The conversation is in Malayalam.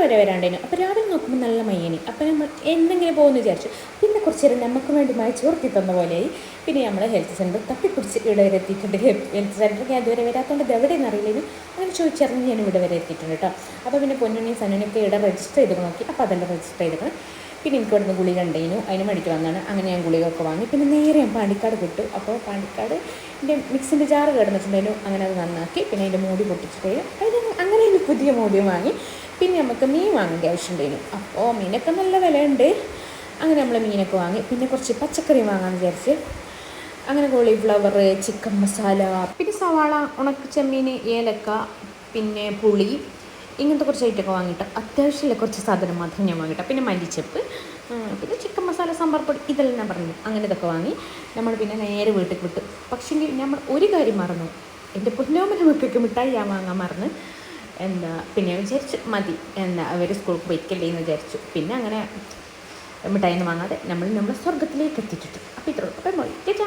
വരെ വരാണ്ടേനു. അപ്പോൾ രാവിലെ നോക്കുമ്പോൾ നല്ല മയ്യനി. അപ്പോൾ നമ്മൾ എന്തെങ്കിലും പോകുമെന്ന് വിചാരിച്ചു. പിന്നെ കുറച്ച് നേരം നമുക്ക് വേണ്ടി ചോർത്തി തന്ന പോലെയായി. പിന്നെ നമ്മൾ ഹെൽത്ത് സെൻറ്റർ തപ്പിപ്പിടിച്ച് ഇവിടെ വരെ എത്തിയിട്ടുണ്ട്. ഹെൽത്ത് സെൻറ്റർ ഞാൻ ഇതുവരെ വരാത്തതുകൊണ്ട് ഇത് എവിടെയെന്ന് അറിയില്ലെങ്കിലും അങ്ങനെ ചോദിച്ചറിഞ്ഞ് ഞാൻ ഇവിടെ വരെ എത്തിയിട്ടുണ്ട് കേട്ടോ. അപ്പോൾ പിന്നെ പൊന്നുണ്ണി സനുനൊക്കെ ഇവിടെ രജിസ്റ്റർ ചെയ്ത് നോക്കി. അപ്പോൾ അതെല്ലാം രജിസ്റ്റർ ചെയ്തിട്ട് പിന്നെ എനിക്ക് ഇവിടുന്ന് ഗുളിക ഉണ്ടേനു, അതിന് മേടിക്ക് വന്നതാണ്. അങ്ങനെ ഞാൻ ഗുളികയൊക്കെ വാങ്ങി. പിന്നെ നേരെ ഞാൻ പാണ്ടിക്കാട് കിട്ടും. അപ്പോൾ പാണ്ടിക്കാട് എൻ്റെ മിക്സിൻ്റെ ജാറ് കിടന്നിട്ടുണ്ടായിരുന്നു. അങ്ങനെ അത് നന്നാക്കി പിന്നെ അതിൻ്റെ മൂടി പൊട്ടിച്ചിട്ട് അങ്ങനെ ഒരു പുതിയ മൂടിയും വാങ്ങി. പിന്നെ നമുക്ക് മീൻ വാങ്ങേണ്ട ആവശ്യമുണ്ടായിരുന്നു. അപ്പോൾ മീനൊക്കെ നല്ല വിലയുണ്ട്. അങ്ങനെ നമ്മൾ മീനൊക്കെ വാങ്ങി. പിന്നെ കുറച്ച് പച്ചക്കറി വാങ്ങാമെന്ന് വിചാരിച്ച് അങ്ങനെ കോളിഫ്ലവർ, ചിക്കൻ മസാല, പിന്നെ സവാള, ഉണക്ക ചെമ്മീൻ, ഏലക്ക, പിന്നെ പുളി, ഇങ്ങനത്തെ കുറച്ച് ഐറ്റമൊക്കെ വാങ്ങിയിട്ട് അത്യാവശ്യമുള്ള കുറച്ച് സാധനം മാത്രം ഞാൻ വാങ്ങിയിട്ട് പിന്നെ മല്ലിച്ചപ്പ്, പിന്നെ ചിക്കൻ മസാല, സാമ്പാർ പൊടി, ഇതെല്ലാം ഞാൻ പറഞ്ഞു. അങ്ങനെ ഇതൊക്കെ വാങ്ങി നമ്മൾ പിന്നെ നേരെ വീട്ടിൽ വിട്ടു. പക്ഷേ നമ്മൾ ഒരു കാര്യം മറന്നു. എൻ്റെ പൊന്നോമന മക്കൾക്ക് മിഠായി ഞാൻ വാങ്ങാൻ മറന്ന്. പിന്നെ വിചാരിച്ചു മതി അവർ സ്കൂൾക്ക് പോയിക്കല്ലേ എന്ന് വിചാരിച്ചു. പിന്നെ അങ്ങനെ മിഠായി ഒന്നും വാങ്ങാതെ നമ്മൾ സ്വർഗ്ഗത്തിലേക്ക് എത്തിയിട്ടുണ്ട്. അപ്പോൾ ഇത്രയുള്ളൂ. അപ്പം പോയി ചേച്ചാ.